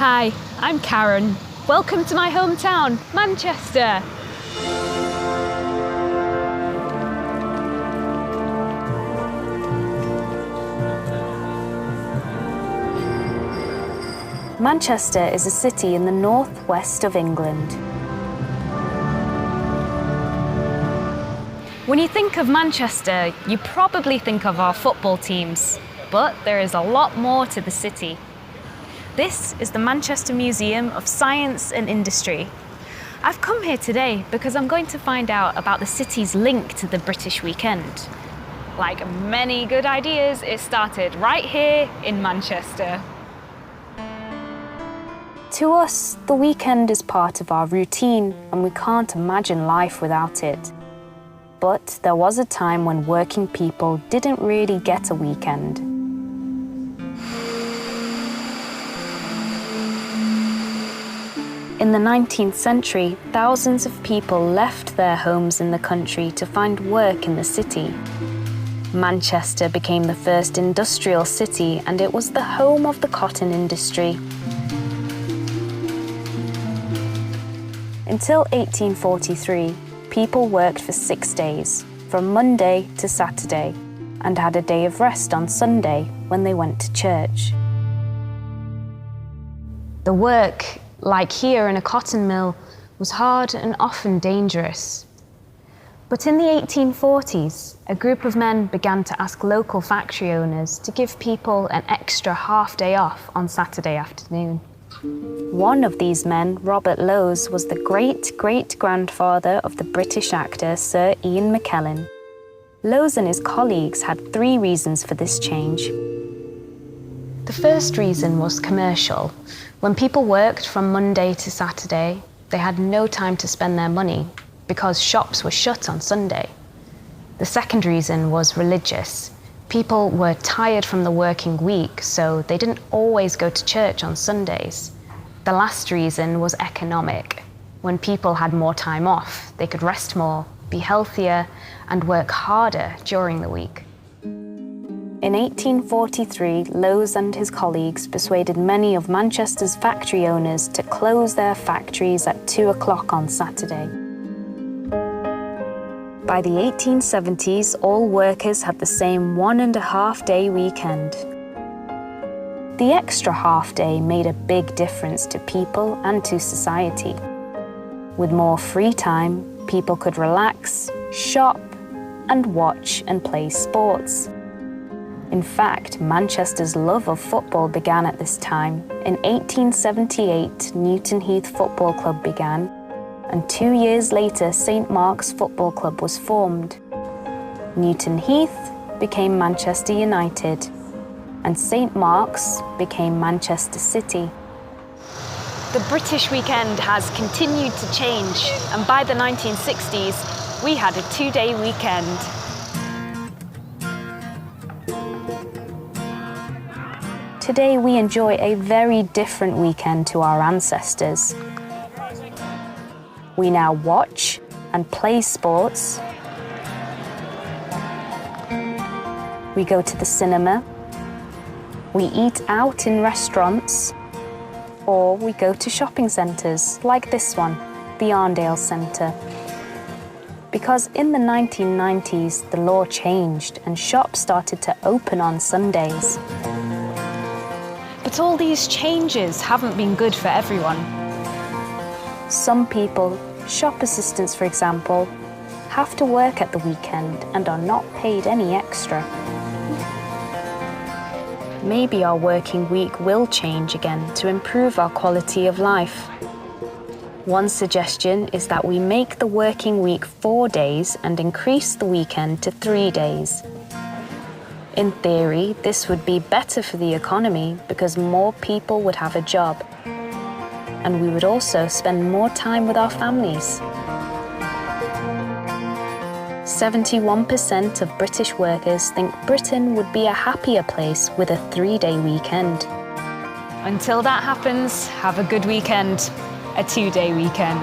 Hi, I'm Karen. Welcome to my hometown, Manchester. Manchester is a city in the northwest of England. When you think of Manchester, you probably think of our football teams, but there is a lot more to the city. This is the Manchester Museum of Science and Industry. I've come here today because I'm going to find out about the city's link to the British weekend. Like many good ideas, it started right here in Manchester. To us, the weekend is part of our routine and we can't imagine life without it. But there was a time when working people didn't really get a weekend. In the 19th century, thousands of people left their homes in the country to find work in the city. Manchester became the first industrial city and it was the home of the cotton industry. Until 1843, people worked for 6 days, from Monday to Saturday, and had a day of rest on Sunday when they went to church. The work, like here in a cotton mill, was hard and often dangerous. But in the 1840s, a group of men began to ask local factory owners to give people an extra half day off on Saturday afternoon. One of these men, Robert Lowes, was the great-great-grandfather of the British actor Sir Ian McKellen. Lowes and his colleagues had 3 reasons for this change. The first reason was commercial. When people worked from Monday to Saturday, they had no time to spend their money because shops were shut on Sunday. The second reason was religious. People were tired from the working week, so they didn't always go to church on Sundays. The last reason was economic. When people had more time off, they could rest more, be healthier, and work harder during the week. In 1843, Lowes and his colleagues persuaded many of Manchester's factory owners to close their factories at 2 o'clock on Saturday. By the 1870s, all workers had the same 1.5-day weekend. The extra half day made a big difference to people and to society. With more free time, people could relax, shop, and watch and play sports. In fact, Manchester's love of football began at this time. In 1878, Newton Heath Football Club began, and 2 years later, St Mark's Football Club was formed. Newton Heath became Manchester United, and St Mark's became Manchester City. The British weekend has continued to change, and by the 1960s, we had a 2-day weekend. Today, we enjoy a very different weekend to our ancestors. We now watch and play sports. We go to the cinema. We eat out in restaurants. Or we go to shopping centres like this one, the Arndale Centre. Because in the 1990s, the law changed and shops started to open on Sundays. But all these changes haven't been good for everyone. Some people, shop assistants for example, have to work at the weekend and are not paid any extra. Maybe our working week will change again to improve our quality of life. One suggestion is that we make the working week 4 days and increase the weekend to 3 days. In theory, this would be better for the economy because more people would have a job. And we would also spend more time with our families. 71% of British workers think Britain would be a happier place with a 3-day weekend. Until that happens, have a good weekend, a 2-day weekend.